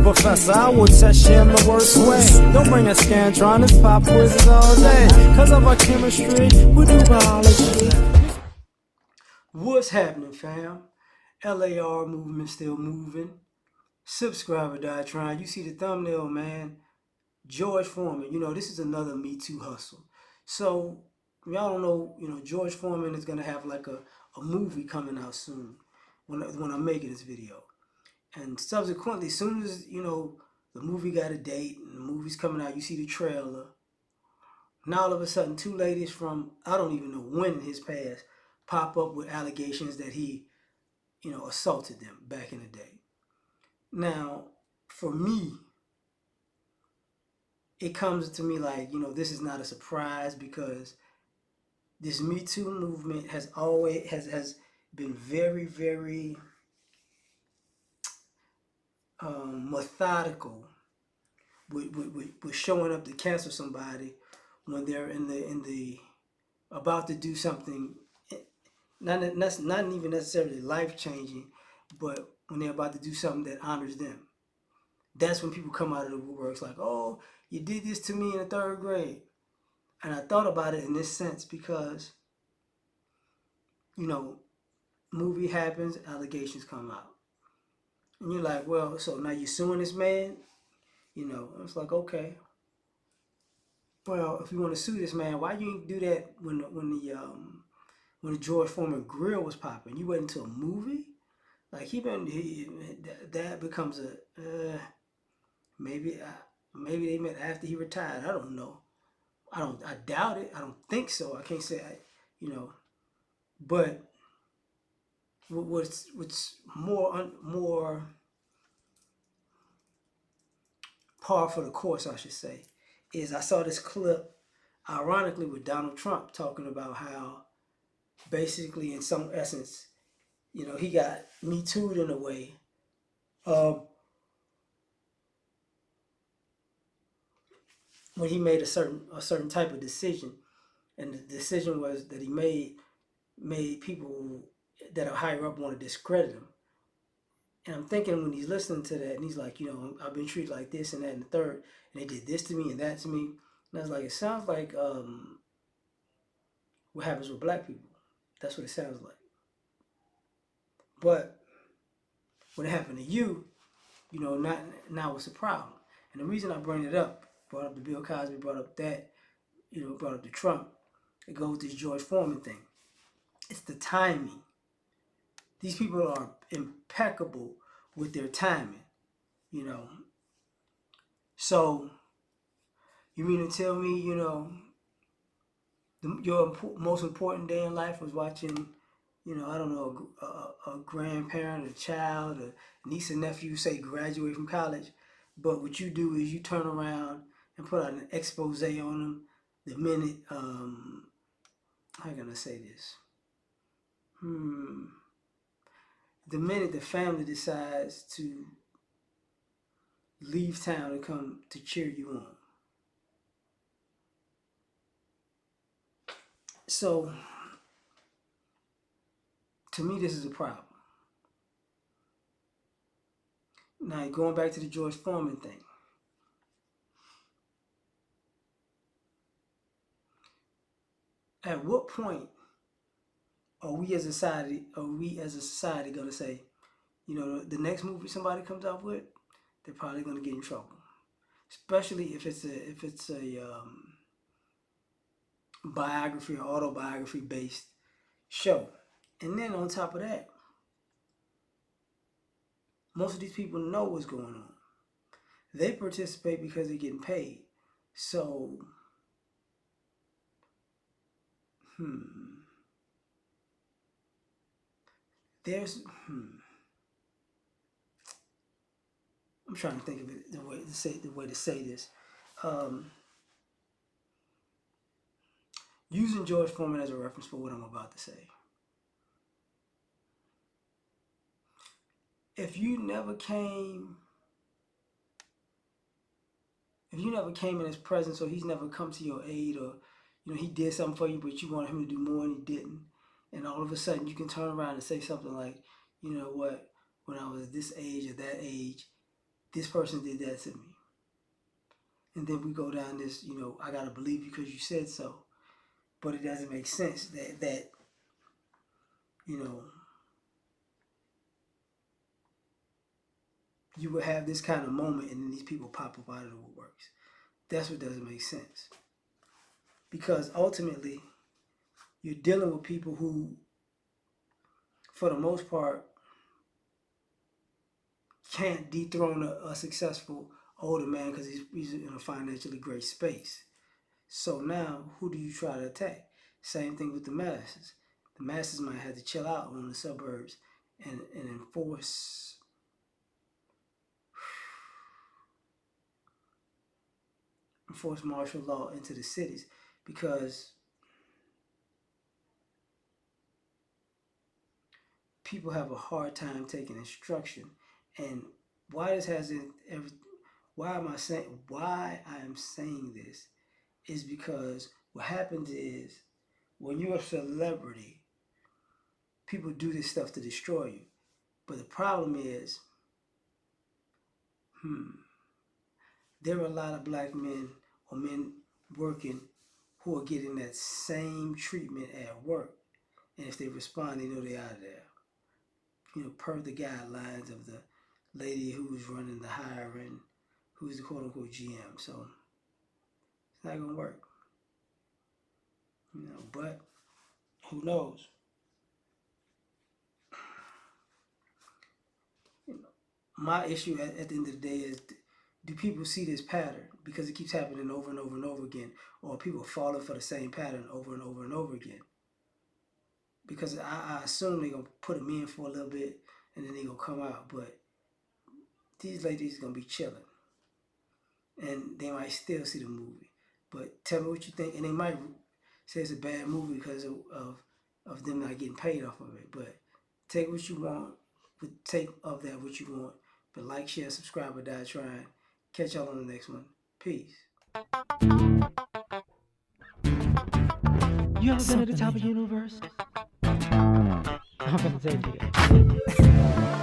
professor, I will test you in the worst way. Don't bring a Scantron, pop quizzes all day. Cause of our chemistry, we do biology. What's happening, fam? L.A.R. movement still moving. Subscriber die trying. You see the thumbnail, man. George Foreman. You know, this is another Me Too hustle. So, y'all don't know, George Foreman is going to have like a movie coming out soon when I'm making this video. And subsequently, as soon as, the movie got a date and the movie's coming out, you see the trailer. Now all of a sudden, two ladies from, I don't even know when in his past, pop up with allegations that he, assaulted them back in the day. Now, for me, it comes to me like, this is not a surprise because this Me Too movement has always has been very, very methodical with showing up to cancel somebody when they're in the about to do something not even necessarily life changing, but when they're about to do something that honors them. That's when people come out of the woodworks like, oh, you did this to me in the 3rd grade. And I thought about it in this sense because, movie happens, allegations come out. And you're like, well, so now you're suing this man? It's like, okay. Well, if you want to sue this man, why you didn't do that when the George Foreman grill was popping? You wait until a movie? Like that becomes a maybe they met after he retired. I don't know. I doubt it. I don't think so. I can't say But what's more par for the course, I should say, is I saw this clip, ironically, with Donald Trump talking about how basically, in some essence, he got Me Too'd in a way. When he made a certain type of decision, and the decision was that he made people that are higher up want to discredit him. And I'm thinking when he's listening to that, and he's like, I've been treated like this and that and the third, and they did this to me and that to me. And I was like, it sounds like what happens with black people. That's what it sounds like. But when it happened to you, not now what's the problem? And the reason I brought up the Bill Cosby, brought up that, brought up the Trump, it goes with this George Foreman thing. It's the timing. These people are impeccable with their timing, So, you mean to tell me, your most important day in life was watching, I don't know, a grandparent, a child, a niece and nephew, say, graduate from college. But what you do is you turn around and put out an expose on them the minute, how can I say this? The minute the family decides to leave town and come to cheer you on. So, to me, this is a problem. Now, going back to the George Foreman thing. At what point are we as a society going to say, the next movie somebody comes out with, they're probably going to get in trouble, especially if it's a biography or autobiography based show. And then on top of that, most of these people know what's going on. They participate because they're getting paid. So, there's I'm trying to think of it the way to say this. Using George Foreman as a reference for what I'm about to say. If you never came in his presence, or he's never come to your aid, or he did something for you but you wanted him to do more and he didn't, and all of a sudden you can turn around and say something like, you know what, when I was this age or that age, this person did that to me. And then we go down this, I gotta believe you because you said so. But it doesn't make sense that you know, you would have this kind of moment and then these people pop up out of the woodworks. That's what doesn't make sense. Because ultimately, you're dealing with people who, for the most part, can't dethrone a successful older man because he's in a financially great space. So now, who do you try to attack? Same thing with the masses. The masses might have to chill out on the suburbs and enforce martial law into the cities because people have a hard time taking instruction. And why this hasn't ever why I am saying this is because what happens is when you're a celebrity, people do this stuff to destroy you. But the problem is, there are a lot of black men or men working who are getting that same treatment at work. And if they respond, they know they're out of there. Per the guidelines of the lady who's running the hiring, who's the quote unquote GM. So it's not gonna work. But who knows? My issue at the end of the day is, do people see this pattern because it keeps happening over and over and over again, or people falling for the same pattern over and over and over again? Because I assume they're gonna put them in for a little bit and then they're gonna come out, but these ladies are gonna be chilling and they might still see the movie. But tell me what you think, and they might say it's a bad movie because of them not getting paid off of it. But take what you want, take of that what you want. But like, share, subscribe, or die trying. Catch y'all on the next one. Peace. You ever been at the top of the universe? I'm gonna take you there.